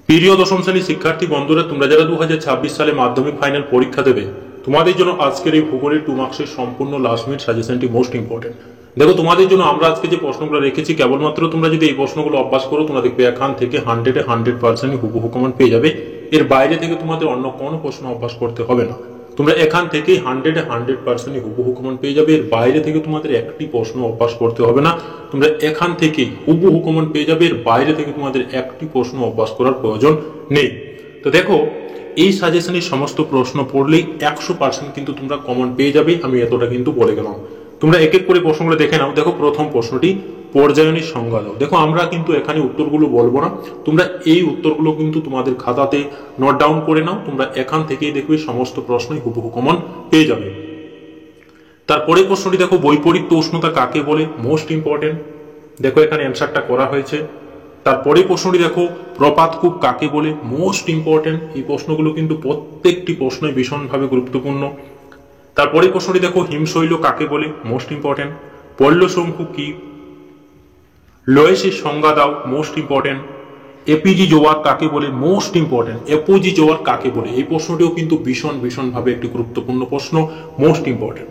প্রিয় দশম শ্রেণীর শিক্ষার্থী বন্ধুরা, তোমরা যারা 2026 সালে মাধ্যমিক ফাইনাল পরীক্ষা দেবে, তোমাদের জন্য আজকের এই ভূগোলের 2 মার্কসের সম্পূর্ণ লাস্ট মিনিট সাজেশনটি মোস্ট ইম্পর্টেন্ট। দেখো, তোমাদের জন্য আমরা আজকে যে প্রশ্নগুলো রেখেছি, কেবলমাত্র তোমরা যদি এই প্রশ্নগুলো অভ্যাস করো, তোমরা দেখবে এখান থেকে 100% হুবহু কমন পেয়ে যাবে। এর বাইরে থেকে তোমাদের অন্য কোনো প্রশ্ন অভ্যাস করতে হবে না। তোমরা এখান থেকে 100% হুবহু কমন পেয়ে যাবে। এর বাইরে থেকে তোমাদের একটি প্রশ্ন অভ্যাস করতে হবে না। তোমরা এখান থেকে হুবহু কমন পেয়ে যাবে। এর বাইরে থেকে তোমাদের একটি প্রশ্ন অভ্যাস করার প্রয়োজন নেই। তো দেখো, এই সাজেশনের সমস্ত প্রশ্ন পড়লেই 100% কিন্তু তোমরা কমন পেয়ে যাবে। আমি এতটা কিন্তু বলে গেলাম। তোমরা এক এক করে প্রশ্নগুলো দেখে নাও। দেখো, প্রথম প্রশ্নটি পর্যায়নের সংজ্ঞা দাও। দেখো, আমরা কিন্তু এখানে উত্তরগুলো বলবো না, তোমরা এই উত্তরগুলো কিন্তু তোমাদের খাতাতে নোট ডাউন করে নাও। তোমরা এখান থেকেই দেখবে সমস্ত প্রশ্নই হুবহু কমন পেয়ে যাবে। তারপরে প্রশ্নটি দেখো, বৈপরীত্য উষ্ণতা কাকে বলে? Most important. দেখো, এখানে অ্যান্সারটা করা হয়েছে। তারপরে প্রশ্নটি দেখো, প্রপাতকূপ কাকে বলে? Most important. এই প্রশ্নগুলো কিন্তু প্রত্যেকটি প্রশ্নই ভীষণভাবে গুরুত্বপূর্ণ। তারপরে প্রশ্নটি দেখো, হিমশৈল কাকে বলে? Most important. পল্লশঙ্কু কি? লোয়েসের সংজ্ঞা দাও। Most important. এপিজি জোয়ার কাকে বলে? Most important. এপিজি জোয়ার কাকে বলে? এই প্রশ্নটিও কিন্তু ভীষণভাবে একটি গুরুত্বপূর্ণ প্রশ্ন, মোস্ট ইম্পর্টেন্ট।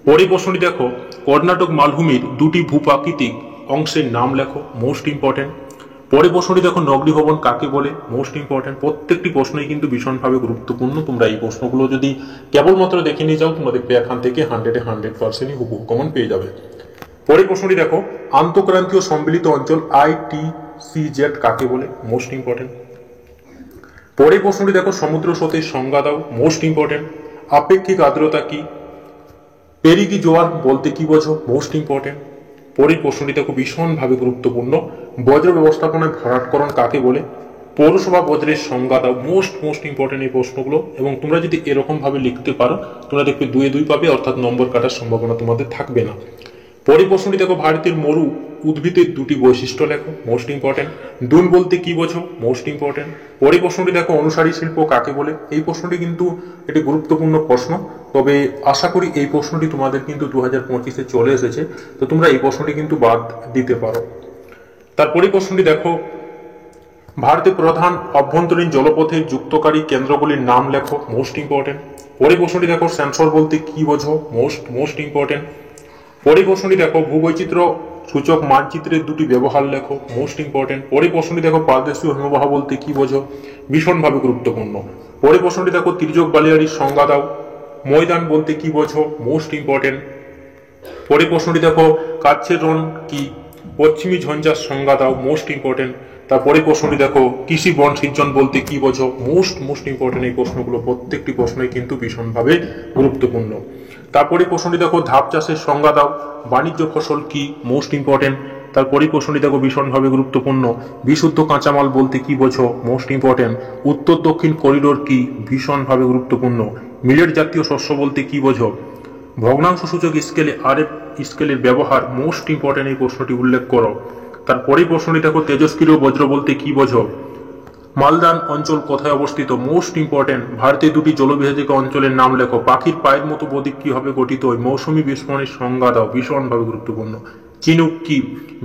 পরে প্রশ্নটি দেখো, কর্ণাটক মালভূমির দুটি ভূপ্রাকৃতিক অংশের নাম লেখো। Most important. পরে প্রশ্নটি দেখো, নগরীভবন কাকে বলে? Most important. প্রত্যেকটি প্রশ্নই কিন্তু ভীষণভাবে গুরুত্বপূর্ণ। তোমরা এই প্রশ্নগুলো যদি কেবলমাত্র দেখে নিয়ে যাও, তোমরা দেখবে এখান থেকে 100% হুবহু কমন পেয়ে যাবে। পরে প্রশ্নটি দেখো, আন্তঃক্রান্তীয় সম্মিলিত অঞ্চল ITCZ কাকে বলে? Most important. পরে প্রশ্নটি দেখো, সমুদ্র স্রোতের সংজ্ঞা দাও। Most important. আপেক্ষিক আর্দ্রতা কি? পেরিগি জোয়ার বলতে কি বোঝো? Most important. পরের প্রশ্নটি দেখো, ভীষণভাবে গুরুত্বপূর্ণ, বজ্র ব্যবস্থাপনায় ভরাটকরণ কাকে বলে? পৌরসভা বজ্রের সংজ্ঞা দাও। মোস্ট ইম্পর্টেন্ট এই প্রশ্নগুলো। এবং তোমরা যদি এরকম ভাবে লিখতে পারো, তোমরা দেখবে 2-2 পাবে, অর্থাৎ নম্বর কাটার সম্ভাবনা তোমাদের থাকবে না। পরের প্রশ্নটি দেখো, ভারতের মরু উদ্ভিদের দুটি বৈশিষ্ট্য লেখো। Most important. ডুন বলতে কি বোঝো? Most important. পরের প্রশ্নটি দেখো, অনুসারী শিল্প কাকে বলে? এই প্রশ্নটি কিন্তু একটি গুরুত্বপূর্ণ প্রশ্ন, তবে আশা করি এই প্রশ্নটি তোমাদের কিন্তু 2025-এ চলে এসেছে, তো তোমরা এই প্রশ্নটি কিন্তু বাদ দিতে পারো। তারপরে প্রশ্নটি দেখো, ভারতের প্রধান অভ্যন্তরীণ জলপথের যুক্তকারী কেন্দ্রগুলির নাম লেখো। Most important. পরের প্রশ্নটি দেখো, সেন্সর বলতে কি বোঝো? Most important. পরের প্রশ্নটি দেখো, ভূবৈচিত্র্য সূচক মানচিত্রের দুটি ব্যবহার লেখো। Most important. পরের প্রশ্নটি দেখো, প্রাদেশীয় হিমবাহ বলতে কি বোঝো? ভীষণভাবে গুরুত্বপূর্ণ। পরের প্রশ্নটি দেখো, তির্যক বালিয়াড়ির সংজ্ঞা দাও। ময়দান বলতে কি বোঝো? Most important. পরের প্রশ্নটি দেখো, কাচ্ছের রণ কি? পশ্চিমী ঝঞ্ঝার সংজ্ঞা দাও। Most important. তারপরে প্রশ্নটি দেখো, কৃষি বন সৃজন বলতে কি বোঝো? Most important. এই প্রশ্নগুলো প্রত্যেকটি প্রশ্নই কিন্তু ভীষণভাবে গুরুত্বপূর্ণ। তারপরে প্রশ্নটি দেখো, ধাপ চাষের সংজ্ঞা দাও। বাণিজ্য ফসল কি? Most important. তারপরে প্রশ্নটি দেখো, ভীষণভাবে গুরুত্বপূর্ণ, বিশুদ্ধ কাঁচামাল বলতে কি বোঝো? Most important. উত্তর দক্ষিণ করিডোর কি? ভীষণভাবে গুরুত্বপূর্ণ। মিলেট জাতীয় শস্য বলতে কি বোঝো? ভগ্নাংশ সূচক স্কেলে RF স্কেলের ব্যবহার। Most important. এই প্রশ্নটি উল্লেখ করো। তারপরেই প্রশ্নটি দেখো, তেজস্ক্রিয় বজ্র বলতে কি বোঝো? মালদান অঞ্চল কোথায় অবস্থিত? Most important. ভারতের দুটি জলবিভাজিকা অঞ্চলের নাম লেখো। পাখির পায়ের মতো বদ্বীপ কিভাবে গঠিত হয়? মৌসুমী বিস্ফোরণের সংজ্ঞা দাও। ভীষণভাবে গুরুত্বপূর্ণ। চিনুক কি?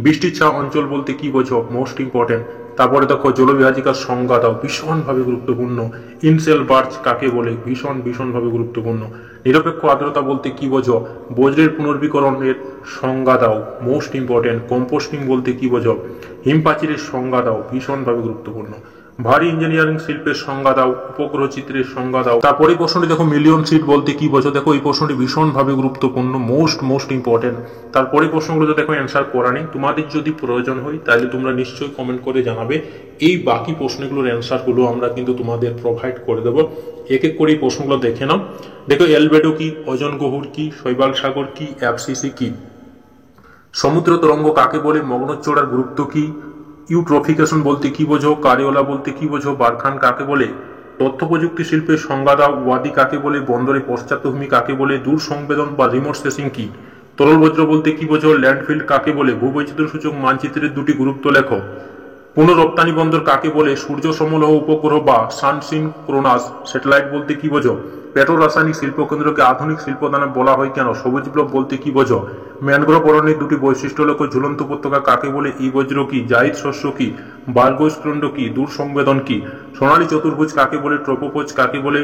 বৃষ্টির ছায়া অঞ্চল বলতে কি বোঝো? Most important. তারপরে দেখো, জলবিভাজিকার সংজ্ঞা দাও। ভীষণভাবে গুরুত্বপূর্ণ। ইনসেল বার্চ কাকে বলে? ভীষণভাবে গুরুত্বপূর্ণ। নিরপেক্ষ আর্দ্রতা বলতে কি বোঝো? বজ্রের পুনর্বীকরণের সংজ্ঞা দাও। Most important. কম্পোস্টিং বলতে কি বোঝো? হিমপ্রাচীরের সংজ্ঞা দাও। ভীষণভাবে গুরুত্বপূর্ণ। ভারী ইঞ্জিনিয়ারিং শিল্পের সংজ্ঞা দাও। উপগ্রহ চিত্রের সংজ্ঞা দাও। তারপরে প্রশ্নটি দেখো, মিলিয়ন সিট বলতে কি বোঝো? দেখো, এই প্রশ্নটি ভীষণভাবে গুরুত্বপূর্ণ, মোস্ট ইম্পর্টেন্ট। তারপরে প্রশ্নগুলো দেখো অ্যান্সার করা নেই, তোমাদের যদি প্রয়োজন হয় তাহলে তোমরা নিশ্চয়ই কমেন্ট করে জানাবে। এই বাকি প্রশ্নগুলোর অ্যান্সারগুলো আমরা কিন্তু তোমাদের প্রোভাইড করে দেবো। এক এক করে এই প্রশ্নগুলো দেখে নাও। দেখো, এলবেডো কি? ওজন গহ্বর কি? শৈবাল সাগর কি? FCC কি? সমুদ্র তরঙ্গ কাকে বলে? মগ্নচড়ার গুরুত্ব কি? ইউট্রফিকেশন বলতে কি বোঝো? কারিওলা বলতে কি বোঝো? বারখান কাকে বলে? তথ্য প্রযুক্তি শিল্পের সংজ্ঞা দাও। ওয়াদি কাকে বলে? বন্দরে পশ্চাৎভূমি কাকে বলে? দূর সংবেদন বা রিমোট সেন্সিং কি? তরল বজ্র বলতে কি বোঝো? ল্যান্ডফিল্ড কাকে বলে? ভূবৈচিত্র্য সূচক মানচিত্রের দুটি গুরুত্ব লেখো। পুনঃরপ্তানি বন্দর কাকে বলে? সূর্য সমলহ উপগ্রহ বা সানসিনক্রোনাস স্যাটেলাইট বলতে কি বোঝো? পেট্রো রাসায়নিক শিল্পকেন্দ্রকে আধুনিক শিল্পদানে বলা হয় কেন? সবুজ বিপ্লব বলতে কি বোঝো? ম্যানগ্রোভ অরণ্যের দুটি বৈশিষ্ট্য হলো ঝুলন্ত উপত্যকা কাকে বলে, ই বজ্র কি, জাইদ শস্য কি, বার্গস্ক্রন্ড কি, দূর সংবেদন কি, সোনালী চতুর্ভুজ কাকে বলে, ট্রোপোপোজ কাকে বলে?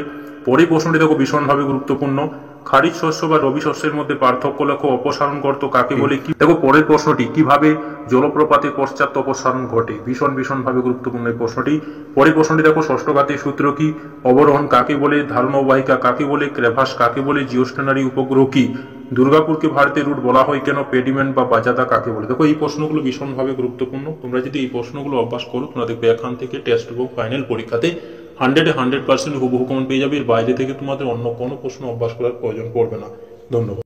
পরের প্রশ্নটি দেখো ভীষণভাবে গুরুত্বপূর্ণ। খারিজ শস্য বা রবি শস্যের মধ্যে পার্থক্য লেখো। অপসারণ গর্ত কাকে বলে? কি দেখো পরের প্রশ্নটি, কিভাবে জলপ্রপাতের পশ্চাৎ অপসারণ ঘটে? ভীষণ ভাবে গুরুত্বপূর্ণ এই প্রশ্নটি। পরের প্রশ্নটি দেখো ষষ্ঠ ঘাতের সূত্র কি? অবরোহণ কাকে বলে? ধারণবাহিকা কাকে বলে? ক্রেভাস কাকে বলে? জিওস্টেশনারি উপগ্রহ কি? দুর্গাপুরকে ভারতের রুট বলা হয় কেন? পেডিমেন্ট বা বাজাদা কাকে বলে? দেখো এই প্রশ্নগুলো ভীষণভাবে গুরুত্বপূর্ণ। তোমরা যদি এই প্রশ্নগুলো অভ্যাস করো, তোমরা দেখবে এখান থেকে টেস্ট এবং ফাইনাল পরীক্ষাতে 100% হুবহু কমন পেয়ে যাবে। এর বাইরে থেকে তোমাদের অন্য কোনো প্রশ্ন অভ্যাস করার প্রয়োজন পড়বে না। ধন্যবাদ।